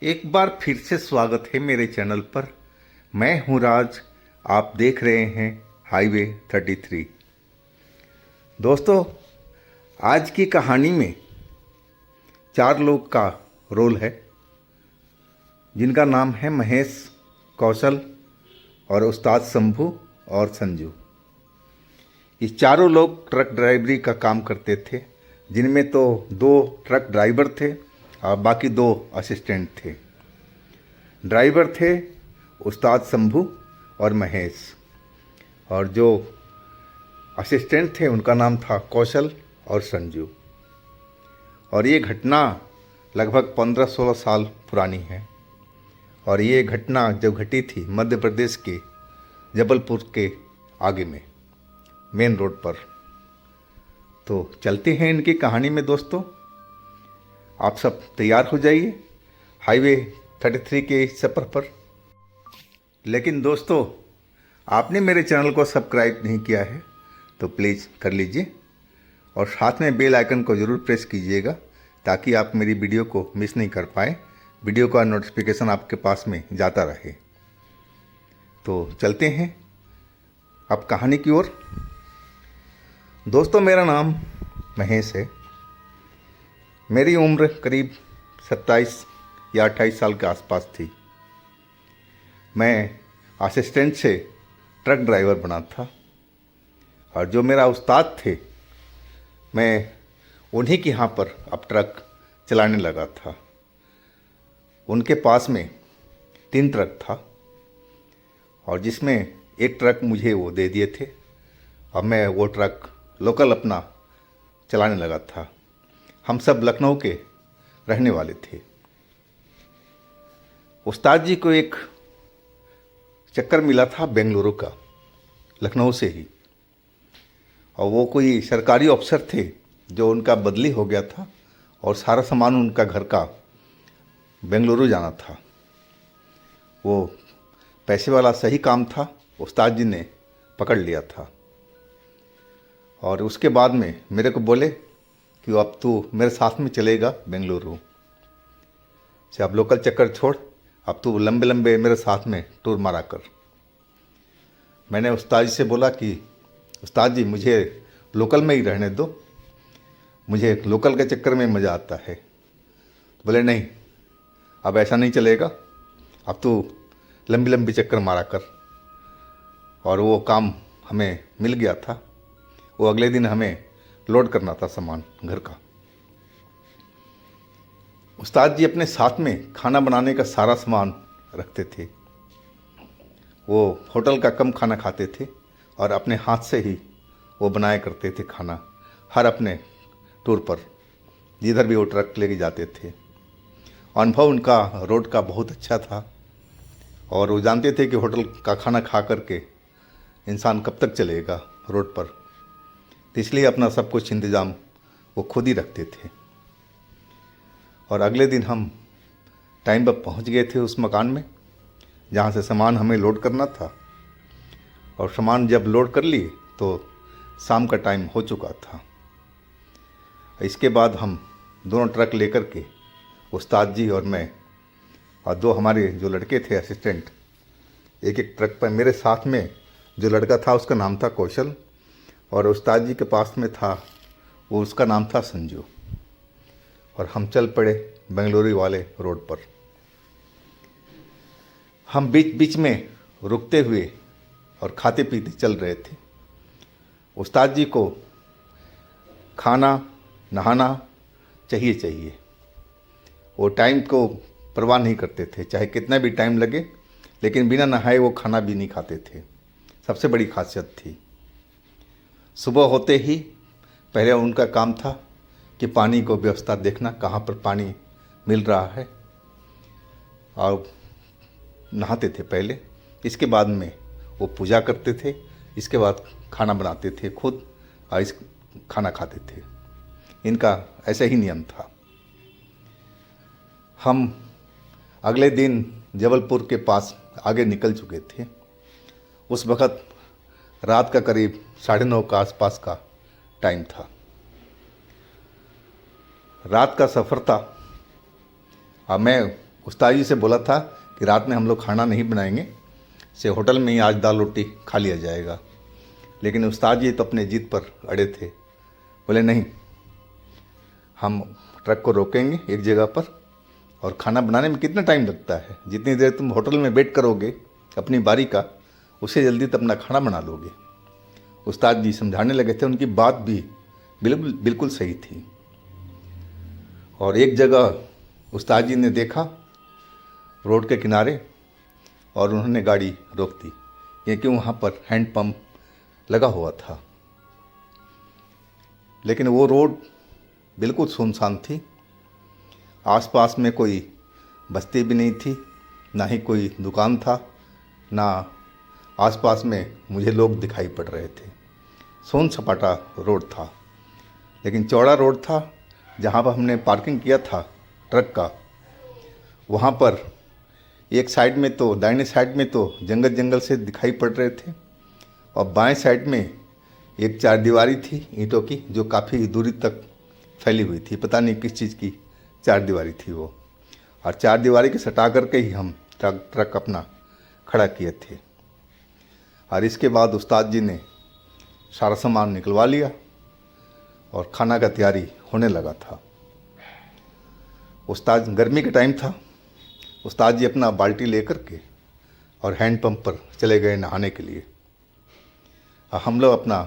एक बार फिर से स्वागत है मेरे चैनल पर। मैं हूं राज, आप देख रहे हैं हाईवे 33। दोस्तों, आज की कहानी में 4 लोग का रोल है, जिनका नाम है महेश, कौशल और उस्ताद शंभू और संजू। ये चारों लोग ट्रक ड्राइवरी का काम करते थे, जिनमें तो 2 ट्रक ड्राइवर थे और बाकी 2 असिस्टेंट थे। ड्राइवर थे उस्ताद शंभू और महेश, और जो असिस्टेंट थे उनका नाम था कौशल और संजू। और ये घटना लगभग 15-16 साल पुरानी है, और ये घटना जब घटी थी मध्य प्रदेश के जबलपुर के आगे में, मेन रोड पर। तो चलते हैं इनकी कहानी में। दोस्तों, आप सब तैयार हो जाइए हाईवे 33 के इस सफ़र पर। लेकिन दोस्तों, आपने मेरे चैनल को सब्सक्राइब नहीं किया है तो प्लीज़ कर लीजिए, और साथ में बेल आइकन को ज़रूर प्रेस कीजिएगा ताकि आप मेरी वीडियो को मिस नहीं कर पाएँ, वीडियो का नोटिफिकेशन आपके पास में जाता रहे। तो चलते हैं अब कहानी की ओर। दोस्तों, मेरा नाम महेश है। मेरी उम्र करीब 27 या 28 साल के आसपास थी। मैं असिस्टेंट से ट्रक ड्राइवर बना था, और जो मेरा उस्ताद थे, मैं उन्हीं के यहाँ पर अब ट्रक चलाने लगा था। उनके पास में 3 ट्रक था, और जिसमें एक ट्रक मुझे वो दे दिए थे, और मैं वो ट्रक लोकल अपना चलाने लगा था। हम सब लखनऊ के रहने वाले थे। उस्ताद जी को एक चक्कर मिला था बेंगलुरु का, लखनऊ से ही, और वो कोई सरकारी अफसर थे जो उनका बदली हो गया था, और सारा सामान उनका घर का बेंगलुरु जाना था। वो पैसे वाला सही काम था, उस्ताद जी ने पकड़ लिया था। और उसके बाद में मेरे को बोले कि अब तू मेरे साथ में चलेगा बेंगलुरु से, अब लोकल चक्कर छोड़, अब तू लंबे लंबे मेरे साथ में टूर मारा कर। मैंने उस्ताद जी से बोला कि उस्ताद जी, मुझे लोकल में ही रहने दो, मुझे लोकल के चक्कर में मज़ा आता है। बोले नहीं, अब ऐसा नहीं चलेगा, अब तू लंबी लंबी चक्कर मारा कर। और वो काम हमें मिल गया था। वो अगले दिन हमें लोड करना था सामान घर का। उस्ताद जी अपने साथ में खाना बनाने का सारा सामान रखते थे। वो होटल का कम खाना खाते थे, और अपने हाथ से ही वो बनाया करते थे खाना, हर अपने टूर पर जिधर भी वो ट्रक लेके जाते थे। अनुभव उनका रोड का बहुत अच्छा था, और वो जानते थे कि होटल का खाना खा करके इंसान कब तक चलेगा रोड पर, तो इसलिए अपना सब कुछ इंतज़ाम वो खुद ही रखते थे। और अगले दिन हम टाइम पर पहुंच गए थे उस मकान में जहां से सामान हमें लोड करना था। और सामान जब लोड कर लिए तो शाम का टाइम हो चुका था। इसके बाद हम दोनों ट्रक लेकर के, उस्ताद जी और मैं, और 2 हमारे जो लड़के थे असिस्टेंट, एक एक ट्रक पर। मेरे साथ में जो लड़का था उसका नाम था कौशल, और उस्ताद जी के पास में था वो, उसका नाम था संजू। और हम चल पड़े बेंगलुरु वाले रोड पर। हम बीच बीच में रुकते हुए और खाते पीते चल रहे थे। उस्ताद जी को खाना नहाना चाहिए। वो टाइम को परवाह नहीं करते थे, चाहे कितना भी टाइम लगे, लेकिन बिना नहाए वो खाना भी नहीं खाते थे। सबसे बड़ी खासियत थी। सुबह होते ही पहले उनका काम था कि पानी को व्यवस्था देखना, कहाँ पर पानी मिल रहा है, और नहाते थे पहले। इसके बाद में वो पूजा करते थे, इसके बाद खाना बनाते थे खुद, और इस खाना खाते थे। इनका ऐसा ही नियम था। हम अगले दिन जबलपुर के पास आगे निकल चुके थे। उस वक़्त रात का करीब 9:30 के आसपास का टाइम था। रात का सफ़र था, और मैं उस्ताद जी से बोला था कि रात में हम लोग खाना नहीं बनाएंगे, से होटल में ही आज दाल रोटी खा लिया जाएगा। लेकिन उस्ताद जी तो अपने जिद पर अड़े थे। बोले नहीं, हम ट्रक को रोकेंगे एक जगह पर, और खाना बनाने में कितना टाइम लगता है, जितनी देर तुम होटल में वेट करोगे अपनी बारी का, उससे जल्दी तो अपना खाना बना लोगे। उस्ताद जी समझाने लगे थे, उनकी बात भी बिल्कुल बिल्कुल सही थी। और एक जगह उस्ताद जी ने देखा रोड के किनारे, और उन्होंने गाड़ी रोक दी, क्योंकि वहाँ पर हैंड पंप लगा हुआ था। लेकिन वो रोड बिल्कुल सुनसान थी, आसपास में कोई बस्ती भी नहीं थी, ना ही कोई दुकान था, ना आसपास में मुझे लोग दिखाई पड़ रहे थे। सोन सपाटा रोड था, लेकिन चौड़ा रोड था। जहाँ पर हमने पार्किंग किया था ट्रक का, वहाँ पर एक साइड में तो, दाहिने साइड में तो जंगल जंगल से दिखाई पड़ रहे थे, और बाएं साइड में एक चारदीवारी थी ईंटों की, जो काफ़ी दूरी तक फैली हुई थी। पता नहीं किस चीज़ की चारदीवारी थी वो, और चारदीवारी के सटा करके ही हम ट्रक अपना खड़ा किए थे। और इसके बाद उस्ताद जी ने सारा सामान निकलवा लिया, और खाना का तैयारी होने लगा था। उस्ताद, गर्मी का टाइम था, उस्ताद जी अपना बाल्टी लेकर के और हैंड पंप पर चले गए नहाने के लिए। और हम लोग अपना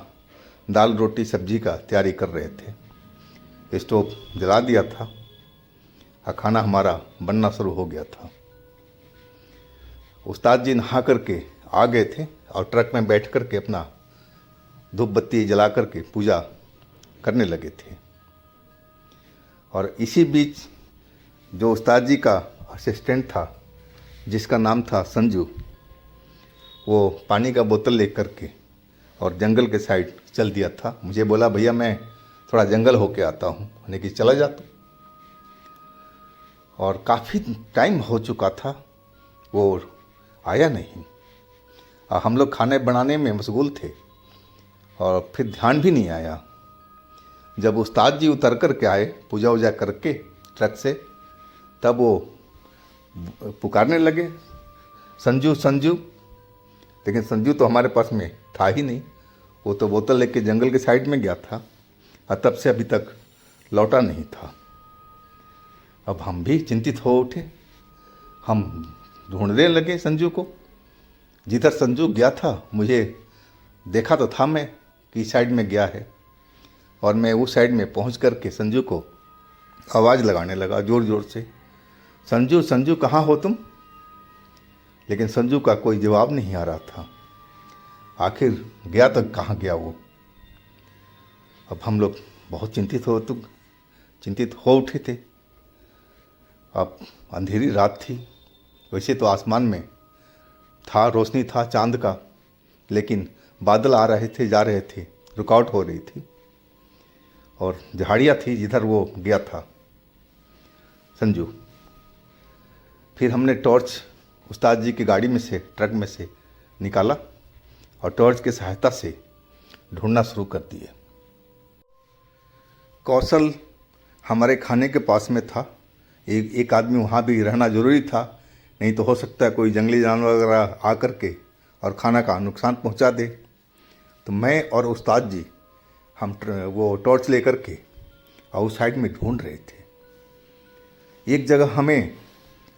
दाल रोटी सब्जी का तैयारी कर रहे थे। स्टोव जला दिया था और खाना हमारा बनना शुरू हो गया था। उस्ताद जी नहा करके आ गए थे, और ट्रक में बैठ कर के अपना धूप बत्ती जला करके पूजा करने लगे थे। और इसी बीच जो उस्ताद जी का असिस्टेंट था, जिसका नाम था संजू, वो पानी का बोतल लेकर के और जंगल के साइड चल दिया था। मुझे बोला, भैया मैं थोड़ा जंगल होके आता हूँ। मैंने कि चला जा तू। और काफ़ी टाइम हो चुका था, वो आया नहीं, और हम लोग खाने बनाने में मशगूल थे, और फिर ध्यान भी नहीं आया। जब उस्ताद जी उतर कर के आए पूजा वूजा करके ट्रक से, तब वो पुकारने लगे, संजू संजू। लेकिन संजू तो हमारे पास में था ही नहीं, वो तो बोतल लेके जंगल के साइड में गया था, और तब से अभी तक लौटा नहीं था। अब हम भी चिंतित हो उठे, हम ढूंढने लगे संजू को। जिधर संजू गया था, मुझे देखा तो था मैं कि साइड में गया है, और मैं उस साइड में पहुंच कर के संजू को आवाज़ लगाने लगा ज़ोर ज़ोर से, संजू संजू कहाँ हो तुम। लेकिन संजू का कोई जवाब नहीं आ रहा था। आखिर गया तो कहाँ गया वो। अब हम लोग बहुत चिंतित हो उठे थे। अब अंधेरी रात थी, वैसे तो आसमान में था, रोशनी था चांद का, लेकिन बादल आ रहे थे जा रहे थे, रुकावट हो रही थी, और झाड़ियाँ थी जिधर वो गया था संजू। फिर हमने टॉर्च उस्ताद जी की गाड़ी में से, ट्रक में से निकाला, और टॉर्च की सहायता से ढूंढना शुरू कर दिए। कौशल हमारे खाने के पास में था। एक आदमी वहाँ भी रहना ज़रूरी था, नहीं तो हो सकता है कोई जंगली जानवर वगैरह आ कर के और खाना का नुकसान पहुँचा दे। तो मैं और उस्ताद जी हम वो टॉर्च लेकर के और उस साइड में ढूंढ रहे थे। एक जगह हमें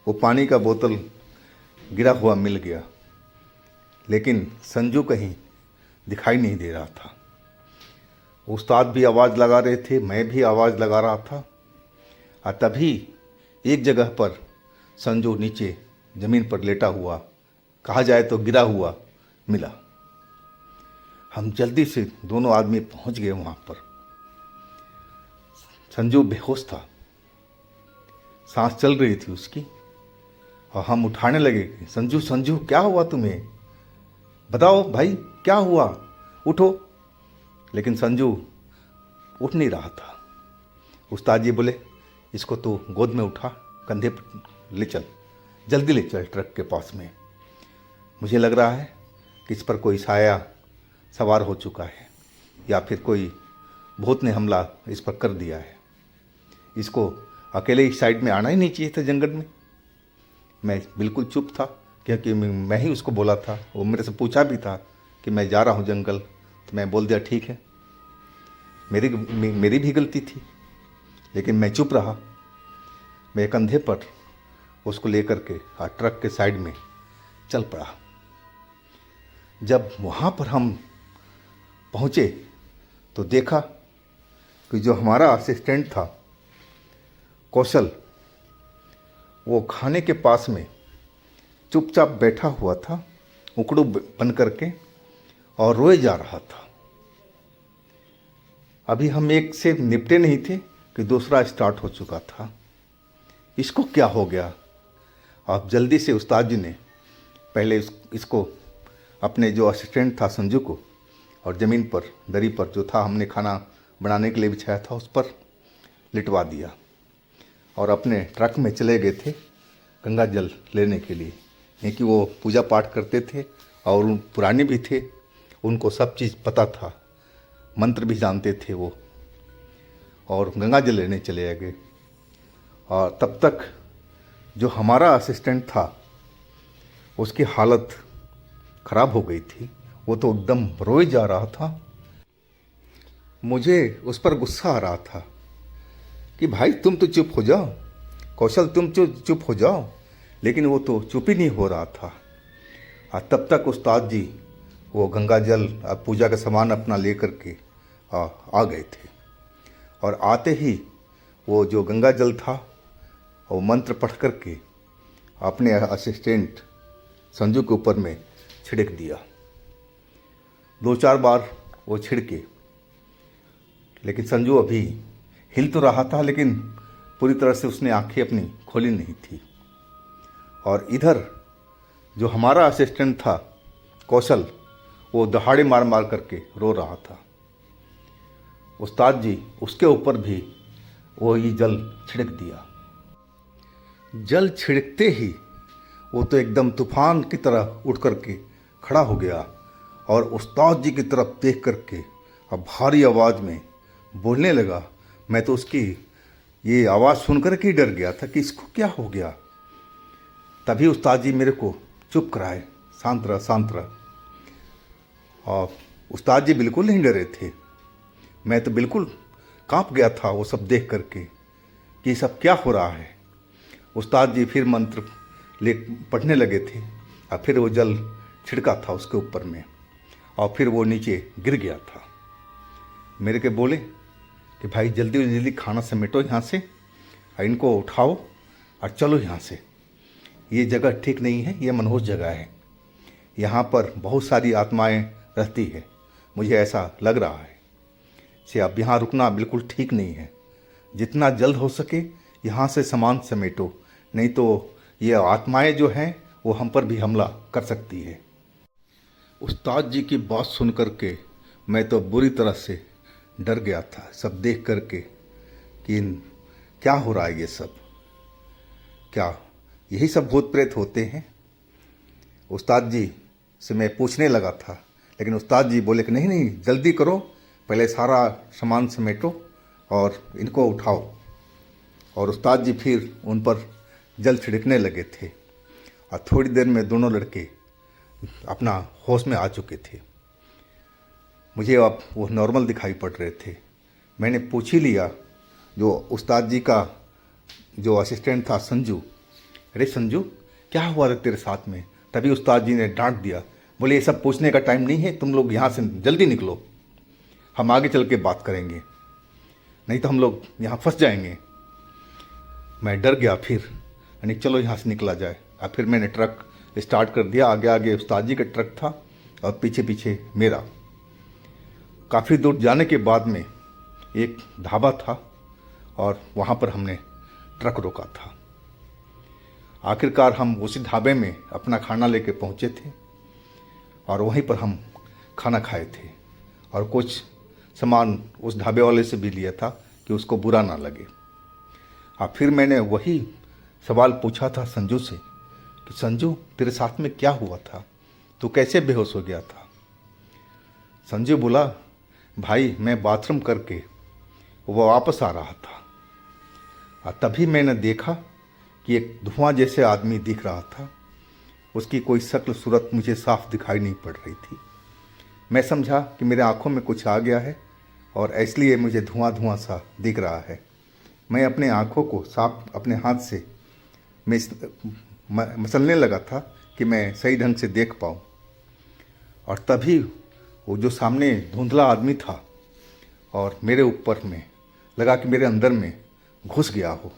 वो पानी का बोतल गिरा हुआ मिल गया, लेकिन संजू कहीं दिखाई नहीं दे रहा था। उस्ताद भी आवाज़ लगा रहे थे, मैं भी आवाज़ लगा रहा था, और तभी एक जगह पर संजू नीचे ज़मीन पर लेटा हुआ, कहा जाए तो गिरा हुआ मिला। हम जल्दी से दोनों आदमी पहुंच गए वहाँ पर। संजू बेहोश था, सांस चल रही थी उसकी, और हम उठाने लगे, संजू संजू क्या हुआ तुम्हें, बताओ भाई क्या हुआ, उठो। लेकिन संजू उठ नहीं रहा था। उस्ताद जी बोले, इसको तो गोद में उठा, कंधे पर ले चल, जल्दी ले चल ट्रक के पास में। मुझे लग रहा है कि इस पर कोई साया सवार हो चुका है, या फिर कोई भूत ने हमला इस पर कर दिया है। इसको अकेले इस साइड में आना ही नहीं चाहिए था जंगल में। मैं बिल्कुल चुप था, क्योंकि मैं ही उसको बोला था। वो मेरे से पूछा भी था कि मैं जा रहा हूँ जंगल, तो मैं बोल दिया ठीक है। मेरी भी गलती थी, लेकिन मैं चुप रहा। मैं कंधे पर उसको लेकर के ट्रक के साइड में चल पड़ा। जब वहाँ पर हम पहुँचे तो देखा कि जो हमारा असिस्टेंट था कौशल, वो खाने के पास में चुपचाप बैठा हुआ था, उकड़ू बन करके, और रोए जा रहा था। अभी हम एक से निपटे नहीं थे कि दूसरा स्टार्ट हो चुका था। इसको क्या हो गया? अब जल्दी से उस्ताद जी ने पहले इसको अपने जो असिस्टेंट था संजू को, और ज़मीन पर दरी पर जो था हमने खाना बनाने के लिए बिछाया था उस पर लिटवा दिया, और अपने ट्रक में चले गए थे गंगा जल लेने के लिए। क्योंकि वो पूजा पाठ करते थे और पुराने भी थे, उनको सब चीज़ पता था, मंत्र भी जानते थे वो, और गंगा जल लेने चले गए। और तब तक जो हमारा असिस्टेंट था उसकी हालत ख़राब हो गई थी, वो तो एकदम रोए जा रहा था। मुझे उस पर गुस्सा आ रहा था कि भाई तुम तो चुप हो जाओ, कौशल तुम चुप हो जाओ, लेकिन वो तो चुप ही नहीं हो रहा था। और तब तक उस्ताद जी वो गंगा जल पूजा का सामान अपना लेकर के आ गए थे, और आते ही वो जो गंगा जल था वो मंत्र पढ़ करके अपने असिस्टेंट संजू के ऊपर में छिड़क दिया। 2-4 बार वो छिड़के, लेकिन संजू अभी हिल तो रहा था, लेकिन पूरी तरह से उसने आंखें अपनी खोली नहीं थी। और इधर जो हमारा असिस्टेंट था कौशल, वो दहाड़े मार मार करके रो रहा था। उस्ताद जी उसके ऊपर भी वो ये जल छिड़क दिया। जल छिड़कते ही वो तो एकदम तूफान की तरह उठ करके खड़ा हो गया, और उस्ताद जी की तरफ देख करके अब भारी आवाज़ में बोलने लगा। मैं तो उसकी ये आवाज़ सुन कर के ही डर गया था कि इसको क्या हो गया। तभी उस्ताद जी मेरे को चुप कराए, शांत रह शांत रह। और उस्ताद जी बिल्कुल नहीं डरे थे। मैं तो बिल्कुल कांप गया था वो सब देख करके कि सब क्या हो रहा है। उस्ताद जी फिर मंत्र ले पढ़ने लगे थे, और फिर वो जल छिड़का था उसके ऊपर में, और फिर वो नीचे गिर गया था। मेरे के बोले कि भाई जल्दी जल्दी खाना समेटो यहाँ से, और इनको उठाओ और चलो यहाँ से। ये जगह ठीक नहीं है, ये मनहूस जगह है, यहाँ पर बहुत सारी आत्माएं रहती है, मुझे ऐसा लग रहा है। से अब यहाँ रुकना बिल्कुल ठीक नहीं है। जितना जल्द हो सके यहाँ से सामान समेटो, नहीं तो ये आत्माएं जो हैं वो हम पर भी हमला कर सकती है। उस्ताद जी की बात सुन कर के मैं तो बुरी तरह से डर गया था, सब देख करके कि क्या हो रहा है ये सब, क्या यही सब भूत प्रेत होते हैं। उस्ताद जी से मैं पूछने लगा था, लेकिन उस्ताद जी बोले कि नहीं नहीं जल्दी करो, पहले सारा सामान समेटो और इनको उठाओ। और उस्ताद जी फिर उन पर जल छिड़कने लगे थे, और थोड़ी देर में दोनों लड़के अपना होश में आ चुके थे। मुझे अब वो नॉर्मल दिखाई पड़ रहे थे। मैंने पूछ ही लिया जो उस्ताद जी का जो असिस्टेंट था संजू, अरे संजू क्या हुआ था तेरे साथ में? तभी उस्ताद जी ने डांट दिया, बोले ये सब पूछने का टाइम नहीं है, तुम लोग यहाँ से जल्दी निकलो, हम आगे चल के बात करेंगे, नहीं तो हम लोग यहाँ फंस जाएंगे। मैं डर गया फिर, यानी चलो यहाँ से निकला जाए। और फिर मैंने ट्रक स्टार्ट कर दिया। आगे आगे उस्ताद जी का ट्रक था और पीछे पीछे मेरा। काफ़ी दूर जाने के बाद में एक ढाबा था, और वहाँ पर हमने ट्रक रोका था। आखिरकार हम उसी ढाबे में अपना खाना लेके पहुँचे थे, और वहीं पर हम खाना खाए थे, और कुछ सामान उस ढाबे वाले से भी लिया था कि उसको बुरा ना लगे। और फिर मैंने वही सवाल पूछा था संजू से कि संजू तेरे साथ में क्या हुआ था, तू कैसे बेहोश हो गया था? संजू बोला भाई मैं बाथरूम करके वो वापस आ रहा था, और तभी मैंने देखा कि एक धुआं जैसे आदमी दिख रहा था। उसकी कोई शक्ल सूरत मुझे साफ दिखाई नहीं पड़ रही थी। मैं समझा कि मेरे आँखों में कुछ आ गया है और इसलिए मुझे धुआं धुआं सा दिख रहा है। मैं अपने आँखों को साफ अपने हाथ से मसलने लगा था कि मैं सही ढंग से देख पाऊँ। और तभी वो जो सामने धुंधला आदमी था और मेरे ऊपर में लगा कि मेरे अंदर में घुस गया हो।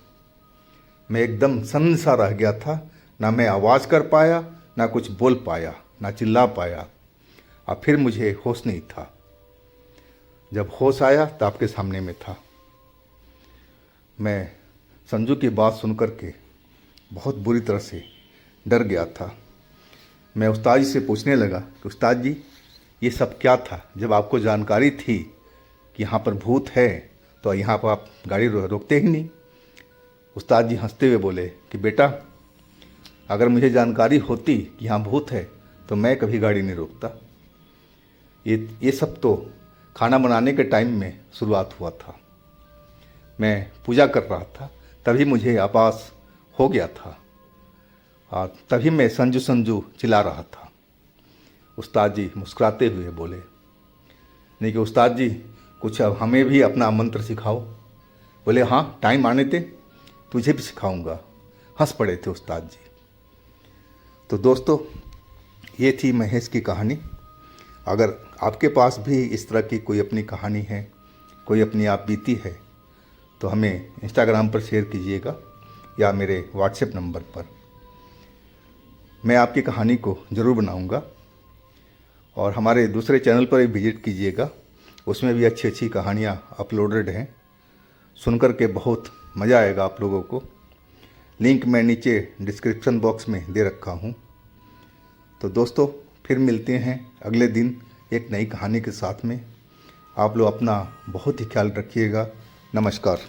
मैं एकदम सन्न सा रह गया था। ना मैं आवाज़ कर पाया, ना कुछ बोल पाया, ना चिल्ला पाया। और फिर मुझे होश नहीं था। जब होश आया तो आपके सामने में था। मैं संजू की बात सुनकर के बहुत बुरी तरह से डर गया था। मैं उस्ताद जी से पूछने लगा कि उस्ताद जी, ये सब क्या था? जब आपको जानकारी थी कि यहाँ पर भूत है तो यहाँ पर आप गाड़ी रोकते ही नहीं। उस्ताद जी हंसते हुए बोले कि बेटा, अगर मुझे जानकारी होती कि यहाँ भूत है तो मैं कभी गाड़ी नहीं रोकता। ये सब तो खाना बनाने के टाइम में शुरुआत हुआ था। मैं पूजा कर रहा था, तभी मुझे आभास हो गया था और तभी मैं संजू संजू चिल्ला रहा था। उस्ताद जी मुस्कुराते हुए बोले, नहीं कि उस्ताद जी कुछ अब हमें भी अपना मंत्र सिखाओ। बोले हाँ, टाइम आने दे, तुझे भी सिखाऊंगा। हंस पड़े थे उस्ताद जी। तो दोस्तों, ये थी महेश की कहानी। अगर आपके पास भी इस तरह की कोई अपनी कहानी है, कोई अपनी आप बीती है, तो हमें इंस्टाग्राम पर शेयर कीजिएगा या मेरे व्हाट्सएप नंबर पर। मैं आपकी कहानी को ज़रूर बनाऊंगा। और हमारे दूसरे चैनल पर भी विजिट कीजिएगा, उसमें भी अच्छी अच्छी कहानियाँ अपलोडेड हैं। सुनकर के बहुत मज़ा आएगा आप लोगों को। लिंक मैं नीचे डिस्क्रिप्शन बॉक्स में दे रखा हूँ। तो दोस्तों, फिर मिलते हैं अगले दिन एक नई कहानी के साथ में। आप लोग अपना बहुत ही ख्याल रखिएगा। नमस्कार।